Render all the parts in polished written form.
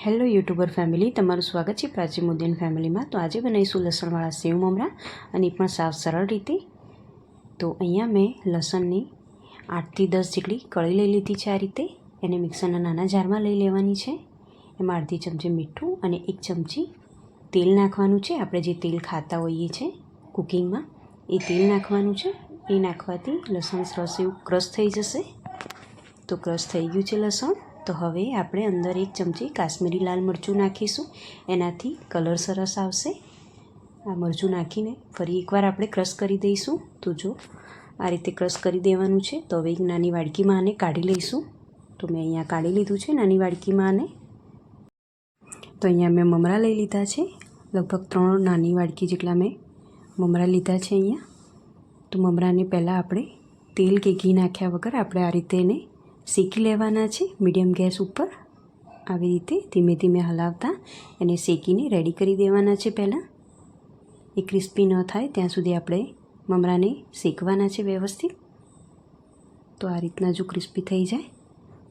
Hello YouTuber family, તમારું સ્વાગત છે પ્રાચી મુદ્દિન ફેમિલીમાં। તો આજે બનાવીશું લસણવાળા સેવ મમરા, અને એ પણ સાવ સરળ રીતે। તો અહીંયા મેં લસણની 8 થી 10 જેટલી કળી લઈ લીધી છે। આ રીતે એને મિક્સરના નાના જારમાં લઈ લેવાની છે। એમાં અડધી ચમચી મીઠું અને 1 ચમચી તેલ નાખવાનું છે। આપણે જે તેલ ખાતા હોઈએ છીએ કુકિંગમાં એ તેલ નાખવાનું છે। એ નાખવાથી લસણ સરસ એવું ક્રશ થઈ જશે। તો ક્રશ થઈ ગયું છે લસણ। તો હવે આપણે અંદર 1 ચમચી કાશ્મીરી લાલ મરચું નાખીશું, એનાથી કલર સરસ આવશે। આ મરચું નાખીને ફરી એકવાર આપણે ક્રશ કરી દઈશું। તો જો આ રીતે ક્રશ કરી દેવાનું છે। તો હવે એક નાની વાડકીમાં આને કાઢી લઈશું। તો મેં અહીંયા કાઢી લીધું છે નાની વાડકીમાં આને। તો અહીંયા મેં મમરા લઈ લીધા છે, લગભગ 3 નાની વાડકી જેટલા મેં મમરા લીધા છે અહીંયા। તો મમરાને પહેલાં આપણે તેલ કે ઘી નાખ્યા વગર આપણે આ રીતે એને શેકી લેવાના છે મીડિયમ ગેસ ઉપર। આવી રીતે ધીમે ધીમે હલાવતા એને શેકીને રેડી કરી દેવાના છે। પહેલાં એ ક્રિસ્પી ન થાય ત્યાં સુધી આપણે મમરાને શેકવાના છે વ્યવસ્થિત। તો આ રીતના જો ક્રિસ્પી થઈ જાય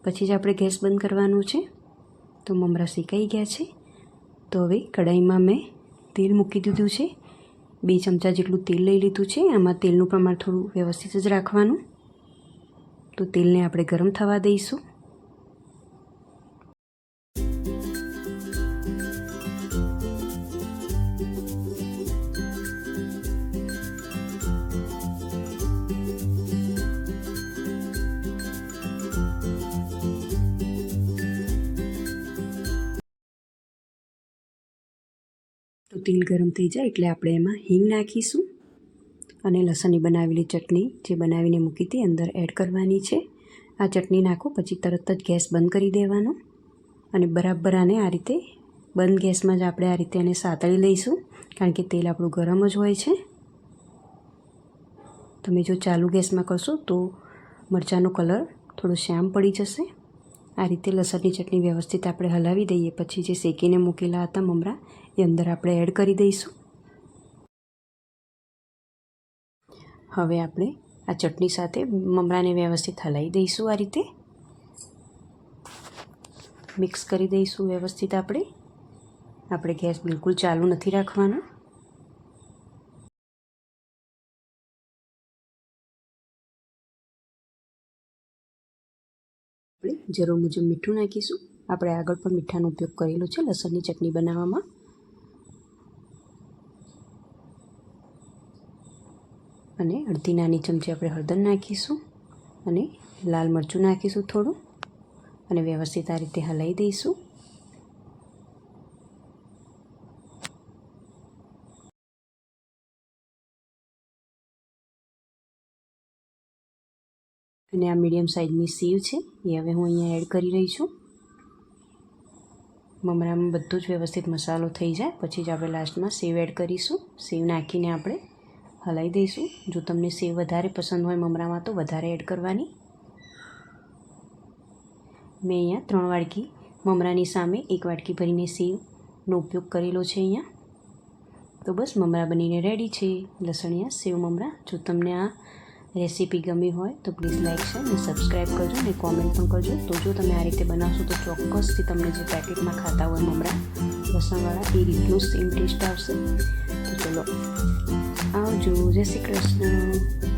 પછી જ આપણે ગેસ બંધ કરવાનું છે। તો મમરા શેકાઈ ગયા છે। તો હવે કઢાઈમાં મેં તેલ મૂકી દીધું છે। 2 ચમચા જેટલું તેલ લઈ લીધું છે। આમાં તેલનું પ્રમાણ થોડું વ્યવસ્થિત જ રાખવાનું। તો તેલને આપણે ગરમ થવા દઈશું। તો તેલ ગરમ થઈ જાય એટલે આપણે એમાં હિંગ નાખીશું અને લસણની બનાવેલી ચટણી જે બનાવીને મૂકી હતી અંદર એડ કરવાની છે। આ ચટણી નાખો પછી તરત જ ગેસ બંધ કરી દેવાનો અને બરાબર આને આ રીતે બંધ ગેસમાં જ આપણે આ રીતે એને સાતળી લઈશું, કારણ કે તેલ આપણું ગરમ જ હોય છે। તમે જો ચાલુ ગેસમાં કરશો તો મરચાંનો કલર થોડો શ્યામ પડી જશે। આ રીતે લસણની ચટણી વ્યવસ્થિત આપણે હલાવી દઈએ પછી જે શેકીને મૂકેલા હતા મમરા એ અંદર આપણે એડ કરી દઈશું। હવે આપણે આ ચટણી સાથે મમરાને વ્યવસ્થિત હલાવી દઈશું। આ રીતે મિક્સ કરી દઈશું વ્યવસ્થિત। આપણે ગેસ બિલકુલ ચાલુ નથી રાખવાનો। આપણે જરૂર મુજબ મીઠું નાખીશું। આપણે આગળ પણ મીઠાનો ઉપયોગ કરેલો છે લસણની ચટણી બનાવવામાં। અને અડધી નાની ચમચી આપણે હળદર નાખીશું અને લાલ મરચું નાખીશું થોડું, અને વ્યવસ્થિત આ રીતે હલાવી દઈશું। અને આ મીડિયમ સાઇઝની સેવ છે એ હવે હું અહીંયા એડ કરી રહી છું। મમરામાં બધો જ વ્યવસ્થિત મસાલો થઈ જાય પછી જ આપણે લાસ્ટમાં સેવ એડ કરીશું। સેવ નાખીને આપણે હલાવી દઈશું। જો તમને સેવ વધારે પસંદ હોય મમરામાં તો વધારે એડ કરવાની। મેં અહીંયા 3 વાડકી મમરાની સામે 1 વાડકી ભરીને સેવનો ઉપયોગ કરેલો છે અહીંયા। તો બસ મમરા બનીને રેડી છે, લસણિયા સેવ મમરા। જો તમને આ રેસીપી ગમી હોય તો પ્લીઝ લાઇક, શેર અને સબસ્ક્રાઈબ કરજો અને કોમેન્ટ પણ કરજો। તો જો તમે આ રીતે બનાવશો તો ચોક્કસથી તમને જે પેકેટમાં ખાતા હોય મમરા લસણવાળા એ રીતનું સેમ ટેસ્ટ આવશે। તો ચલો આવજો, જય શ્રી કૃષ્ણ।